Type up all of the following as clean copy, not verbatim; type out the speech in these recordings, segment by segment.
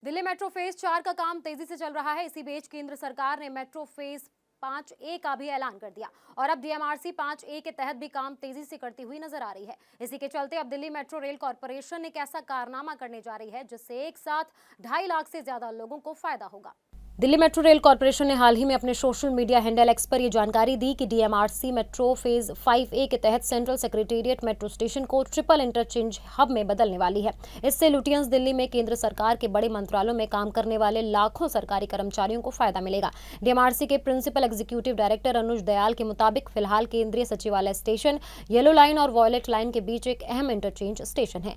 Delhi metro phase 4 का काम तेजी से चल रहा है। इसी बीच केंद्र सरकार ने मेट्रो फेज 5A का भी ऐलान कर दिया और अब डीएमआरसी 5A के तहत भी काम तेजी से करती हुई नजर आ रही है। इसी के चलते अब दिल्ली मेट्रो रेल कॉरपोरेशन एक ऐसा कारनामा करने जा रही है जिससे एक साथ 2.5 लाख से ज्यादा लोगों को फायदा होगा। दिल्ली मेट्रो रेल कॉरपोरेशन ने हाल ही में अपने सोशल मीडिया हैंडल एक्स पर यह जानकारी दी कि डीएमआरसी मेट्रो फेज 5A के तहत सेंट्रल सेक्रेटेरिएट मेट्रो स्टेशन को ट्रिपल इंटरचेंज हब में बदलने वाली है। इससे लुटियंस दिल्ली में केंद्र सरकार के बड़े मंत्रालयों में काम करने वाले लाखों सरकारी कर्मचारियों को फायदा मिलेगा। डीएमआरसी के प्रिंसिपल एग्जीक्यूटिव डायरेक्टर अनुज दयाल के मुताबिक फिलहाल केंद्रीय सचिवालय स्टेशन येलो लाइन और वॉयलेट लाइन के बीच एक अहम इंटरचेंज स्टेशन है,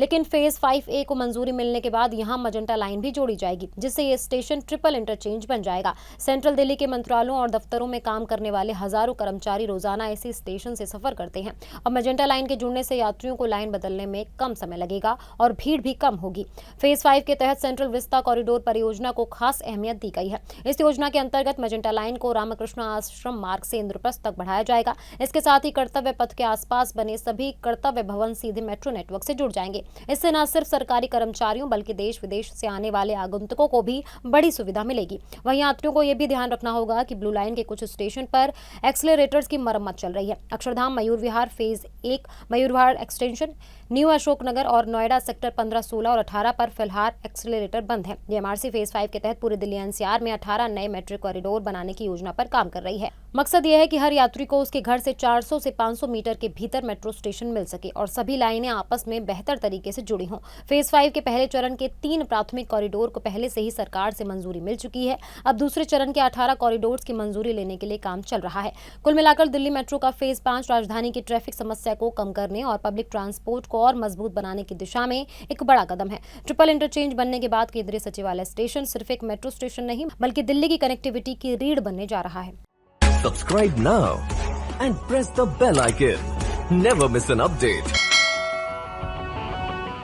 लेकिन फेज 5A को मंजूरी मिलने के बाद यहां मजेंटा लाइन भी जोड़ी जाएगी, जिससे ये स्टेशन ट्रिपल इंटरचेंज बन जाएगा। सेंट्रल दिल्ली के मंत्रालयों और दफ्तरों में काम करने वाले हजारों कर्मचारी रोजाना इसी स्टेशन से सफर करते हैं और मजेंटा लाइन के जुड़ने से यात्रियों को लाइन बदलने में कम समय लगेगा और भीड़ भी कम होगी। फेज 5 के तहत सेंट्रल विस्ता कॉरिडोर परियोजना को खास अहमियत दी गई है। इस योजना के अंतर्गत मजेंटा लाइन को रामकृष्ण आश्रम मार्ग से इंद्रप्रस्थ तक बढ़ाया जाएगा। इसके साथ ही कर्तव्य पथ के आसपास बने सभी कर्तव्य भवन सीधे मेट्रो नेटवर्क से जुड़ जाएंगे। इससे न सिर्फ सरकारी कर्मचारियों बल्कि देश विदेश से आने वाले आगंतुकों को भी बड़ी सुविधा मिलेगी। वहीं यात्रियों को यह भी ध्यान रखना होगा कि ब्लू लाइन के कुछ स्टेशन पर एक्सेलरेटर्स की मरम्मत चल रही है। Akshardham, Mayur Vihar phase 1, Mayur Vihar extension, new Ashoknagar और नोएडा सेक्टर 15, 16 और 18 पर फिलहाल एक्सेलरेटर बंद है। डीएमआरसी फेज 5 के तहत पूरे दिल्ली एनसीआर में 18 नए मेट्रो कॉरिडोर बनाने की योजना पर काम कर रही है। मकसद यह है कि हर यात्री को उसके घर से 400 से 500 मीटर के भीतर मेट्रो स्टेशन मिल सके और सभी लाइनें आपस में बेहतर तरीके से जुड़ी हों। फेज 5 के पहले चरण के 3 प्राथमिक कॉरिडोर को पहले से ही सरकार से मंजूरी मिल चुकी है। अब दूसरे चरण के 18 कॉरिडोर्स की मंजूरी लेने के लिए काम चल रहा है। कुल मिलाकर दिल्ली मेट्रो का फेज 5 राजधानी की ट्रैफिक समस्या को कम करने और पब्लिक ट्रांसपोर्ट को और मजबूत बनाने की दिशा में एक बड़ा कदम है। ट्रिपल इंटरचेंज बनने के बाद केंद्रीय सचिवालय स्टेशन सिर्फ एक मेट्रो स्टेशन नहीं बल्कि दिल्ली की कनेक्टिविटी की रीढ़ बनने जा रहा है। Subscribe now and press the bell icon. Never miss an update.